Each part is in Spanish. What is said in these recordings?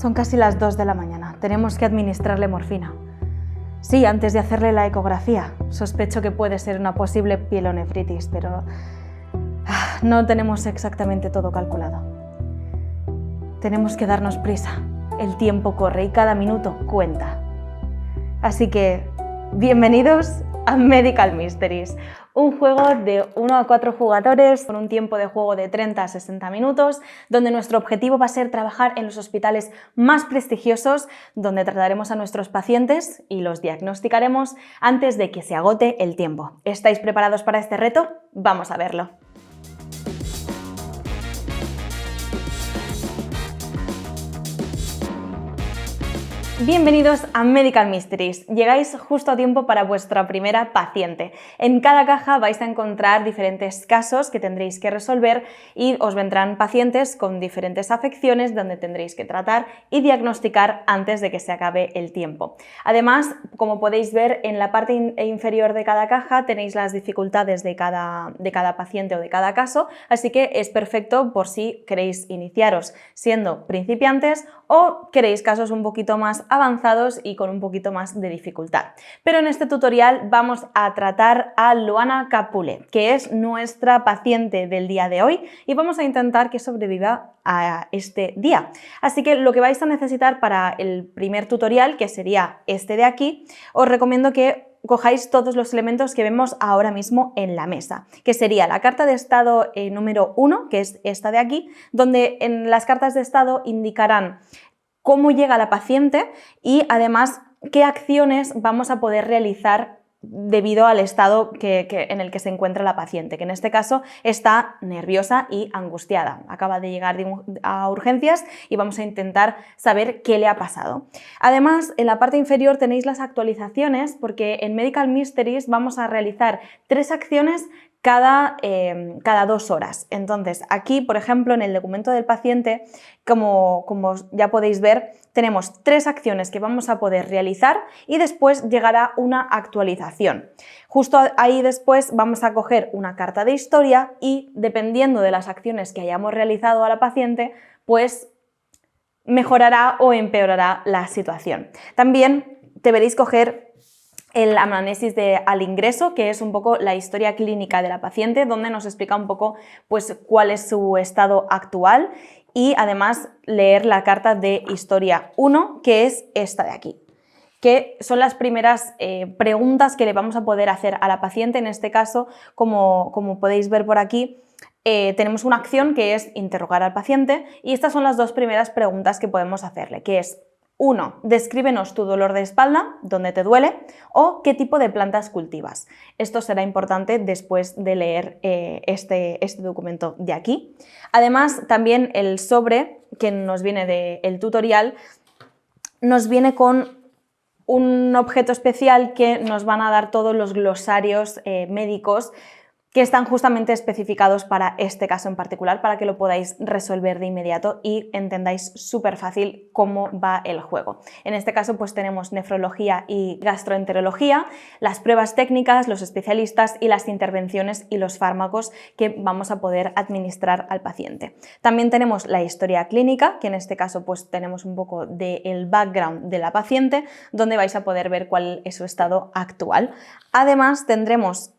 Son casi las 2 de la mañana. Tenemos que administrarle morfina. Sí, antes de hacerle la ecografía. Sospecho que puede ser una posible pielonefritis, pero no tenemos exactamente todo calculado. Tenemos que darnos prisa. El tiempo corre y cada minuto cuenta. Así que, bienvenidos a Medical Mysteries, un juego de 1 a 4 jugadores con un tiempo de juego de 30 a 60 minutos, donde nuestro objetivo va a ser trabajar en los hospitales más prestigiosos, donde trataremos a nuestros pacientes y los diagnosticaremos antes de que se agote el tiempo. ¿Estáis preparados para este reto? Vamos a verlo. Bienvenidos a Medical Mysteries. Llegáis justo a tiempo para vuestra primera paciente. En cada caja vais a encontrar diferentes casos que tendréis que resolver y os vendrán pacientes con diferentes afecciones donde tendréis que tratar y diagnosticar antes de que se acabe el tiempo. Además, como podéis ver, en la parte inferior de cada caja tenéis las dificultades de cada paciente o de cada caso, así que es perfecto por si queréis iniciaros siendo principiantes o queréis casos un poquito más avanzados y con un poquito más de dificultad. Pero en este tutorial vamos a tratar a Luana Capule, que es nuestra paciente del día de hoy, y vamos a intentar que sobreviva a este día. Así que lo que vais a necesitar para el primer tutorial, que sería este de aquí, os recomiendo que cojáis todos los elementos que vemos ahora mismo en la mesa, que sería la carta de estado número 1, que es esta de aquí, donde en las cartas de estado indicarán cómo llega la paciente y además qué acciones vamos a poder realizar debido al estado en el que se encuentra la paciente, que en este caso está nerviosa y angustiada. Acaba de llegar a urgencias y vamos a intentar saber qué le ha pasado. Además, en la parte inferior tenéis las actualizaciones, porque en Medical Mysteries vamos a realizar 3 acciones cada 2 horas. Entonces, aquí, por ejemplo, en el documento del paciente, como ya podéis ver, tenemos 3 acciones que vamos a poder realizar y después llegará una actualización. Justo ahí después vamos a coger una carta de historia y, dependiendo de las acciones que hayamos realizado a la paciente, pues mejorará o empeorará la situación. También deberéis coger el anamnesis al ingreso, que es un poco la historia clínica de la paciente, donde nos explica un poco pues, cuál es su estado actual, y además leer la carta de historia 1, que es esta de aquí, que son las primeras preguntas que le vamos a poder hacer a la paciente. En este caso, como podéis ver por aquí, tenemos una acción que es interrogar al paciente, y estas son las 2 primeras preguntas que podemos hacerle, que es: 1. Descríbenos tu dolor de espalda, dónde te duele, o qué tipo de plantas cultivas. Esto será importante después de leer este documento de aquí. Además, también el sobre que nos viene del tutorial nos viene con un objeto especial que nos van a dar todos los glosarios médicos que están justamente especificados para este caso en particular, para que lo podáis resolver de inmediato y entendáis súper fácil cómo va el juego. En este caso pues tenemos nefrología y gastroenterología, las pruebas técnicas, los especialistas y las intervenciones y los fármacos que vamos a poder administrar al paciente. También tenemos la historia clínica, que en este caso pues tenemos un poco del background de la paciente, donde vais a poder ver cuál es su estado actual. Además tendremos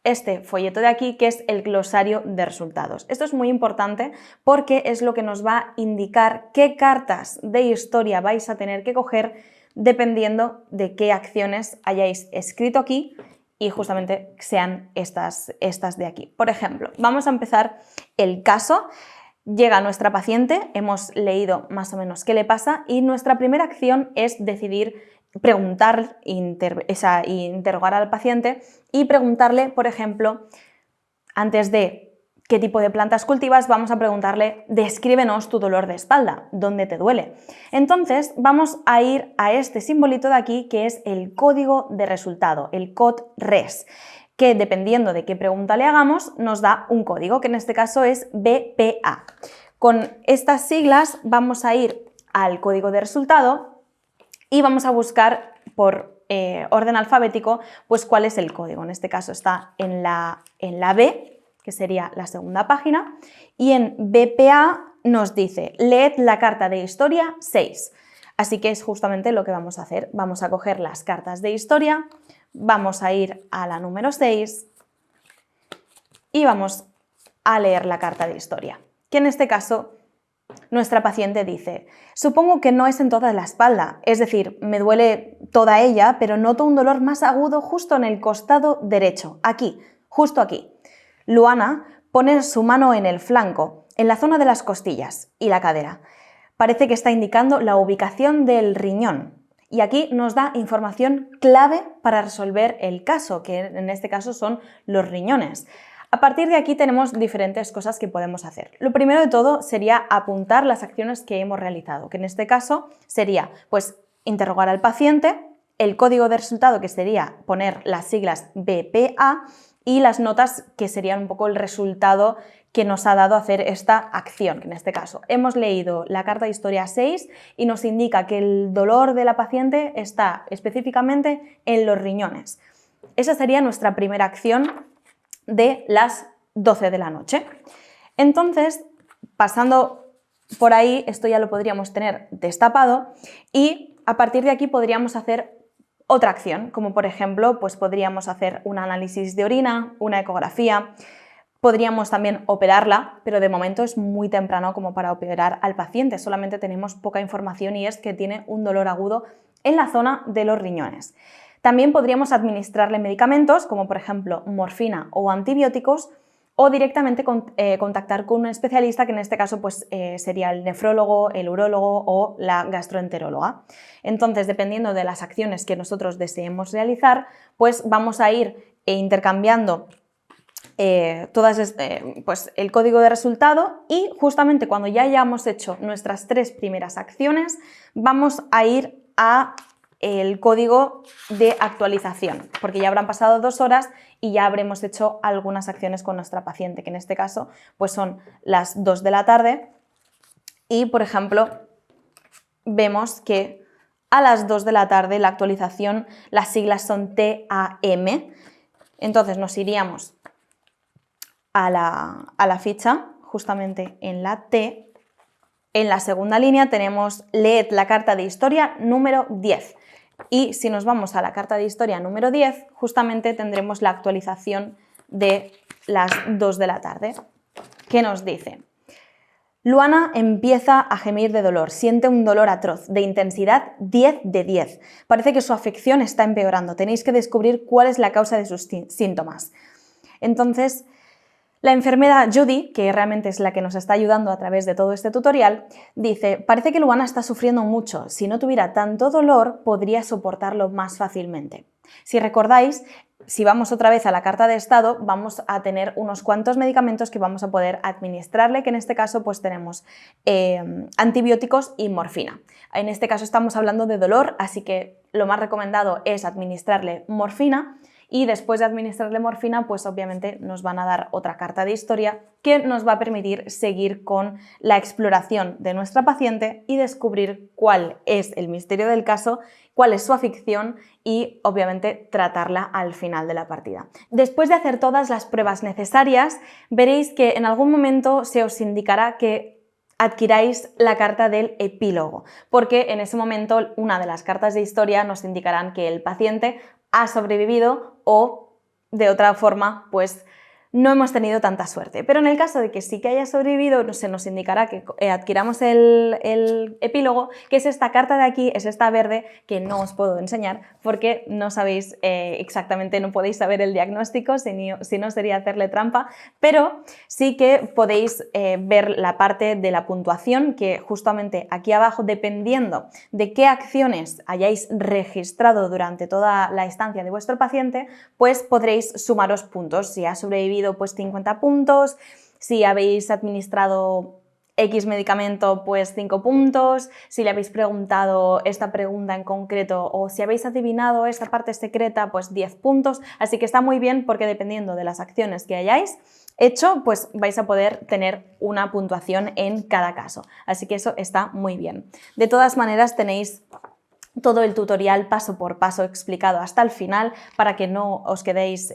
este folleto de aquí, que es el glosario de resultados. Esto es muy importante porque es lo que nos va a indicar qué cartas de historia vais a tener que coger dependiendo de qué acciones hayáis escrito aquí y justamente sean estas de aquí. Por ejemplo, vamos a empezar el caso. Llega nuestra paciente, hemos leído más o menos qué le pasa y nuestra primera acción es decidir preguntar, interrogar al paciente y preguntarle, por ejemplo, antes de qué tipo de plantas cultivas, vamos a preguntarle: descríbenos tu dolor de espalda, ¿dónde te duele? Entonces vamos a ir a este simbolito de aquí, que es el código de resultado, el COD-RES, que dependiendo de qué pregunta le hagamos nos da un código, que en este caso es BPA. Con estas siglas vamos a ir al código de resultado y vamos a buscar por orden alfabético pues cuál es el código. En este caso está en la B, que sería la segunda página, y en BPA nos dice, leed la carta de historia 6. Así que es justamente lo que vamos a hacer. Vamos a coger las cartas de historia, vamos a ir a la número 6 y vamos a leer la carta de historia, que en este caso nuestra paciente dice, supongo que no es en toda la espalda, es decir, me duele toda ella, pero noto un dolor más agudo justo en el costado derecho, aquí, justo aquí. Luana pone su mano en el flanco, en la zona de las costillas y la cadera. Parece que está indicando la ubicación del riñón. Y aquí nos da información clave para resolver el caso, que en este caso son los riñones. A partir de aquí tenemos diferentes cosas que podemos hacer. Lo primero de todo sería apuntar las acciones que hemos realizado, que en este caso sería pues interrogar al paciente, el código de resultado que sería poner las siglas BPA y las notas que serían un poco el resultado que nos ha dado hacer esta acción, que en este caso hemos leído la carta de historia 6 y nos indica que el dolor de la paciente está específicamente en los riñones. Esa sería nuestra primera acción de las 12 de la noche. Entonces, pasando por ahí, esto ya lo podríamos tener destapado y a partir de aquí podríamos hacer otra acción, como por ejemplo, pues podríamos hacer un análisis de orina, una ecografía, podríamos también operarla, pero de momento es muy temprano como para operar al paciente, solamente tenemos poca información y es que tiene un dolor agudo en la zona de los riñones. También podríamos administrarle medicamentos, como por ejemplo morfina o antibióticos, o directamente contactar con un especialista, que en este caso pues, sería el nefrólogo, el urólogo o la gastroenteróloga. Entonces, dependiendo de las acciones que nosotros deseemos realizar, pues vamos a ir intercambiando pues, el código de resultado y justamente cuando ya hayamos hecho nuestras 3 primeras acciones, vamos a ir a el código de actualización, porque ya habrán pasado 2 horas y ya habremos hecho algunas acciones con nuestra paciente, que en este caso pues son las 2 de la tarde y, por ejemplo, vemos que a las 2 de la tarde la actualización, las siglas son TAM, entonces nos iríamos a la ficha, justamente en la T. En la segunda línea tenemos leed la carta de historia número 10. Y si nos vamos a la carta de historia número 10, justamente tendremos la actualización de las 2 de la tarde. ¿Qué nos dice? Luana empieza a gemir de dolor, siente un dolor atroz, de intensidad 10 de 10. Parece que su afección está empeorando, tenéis que descubrir cuál es la causa de sus síntomas. Entonces, la enfermera Judy, que realmente es la que nos está ayudando a través de todo este tutorial, dice, parece que Luana está sufriendo mucho, si no tuviera tanto dolor podría soportarlo más fácilmente. Si recordáis, si vamos otra vez a la carta de estado, vamos a tener unos cuantos medicamentos que vamos a poder administrarle, que en este caso pues tenemos antibióticos y morfina. En este caso estamos hablando de dolor, así que lo más recomendado es administrarle morfina. Y después de administrarle morfina, pues obviamente nos van a dar otra carta de historia que nos va a permitir seguir con la exploración de nuestra paciente y descubrir cuál es el misterio del caso, cuál es su afección y obviamente tratarla al final de la partida. Después de hacer todas las pruebas necesarias, veréis que en algún momento se os indicará que adquiráis la carta del epílogo, porque en ese momento una de las cartas de historia nos indicarán que el paciente ha sobrevivido o de otra forma pues no hemos tenido tanta suerte. Pero en el caso de que sí que haya sobrevivido, se nos indicará que adquiramos el epílogo, que es esta carta de aquí, es esta verde, que no os puedo enseñar porque no sabéis exactamente, no podéis saber el diagnóstico, si no sería hacerle trampa, pero sí que podéis ver la parte de la puntuación, que justamente aquí abajo, dependiendo de qué acciones hayáis registrado durante toda la estancia de vuestro paciente, pues podréis sumaros puntos. Si ha sobrevivido pues 50 puntos, si habéis administrado X medicamento pues 5 puntos, si le habéis preguntado esta pregunta en concreto o si habéis adivinado esta parte secreta pues 10 puntos, así que está muy bien porque dependiendo de las acciones que hayáis hecho pues vais a poder tener una puntuación en cada caso, así que eso está muy bien. De todas maneras tenéis todo el tutorial paso por paso explicado hasta el final para que no os quedéis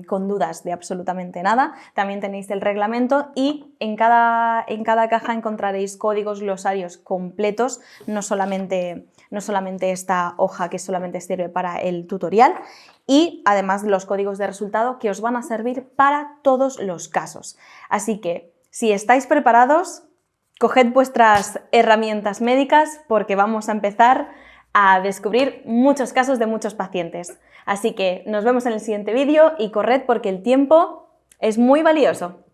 con dudas de absolutamente nada. También tenéis el reglamento y en cada caja encontraréis códigos glosarios completos, no solamente esta hoja que solamente sirve para el tutorial, y además los códigos de resultado que os van a servir para todos los casos. Así que si estáis preparados, coged vuestras herramientas médicas porque vamos a empezar a descubrir muchos casos de muchos pacientes. Así que nos vemos en el siguiente vídeo y corred porque el tiempo es muy valioso.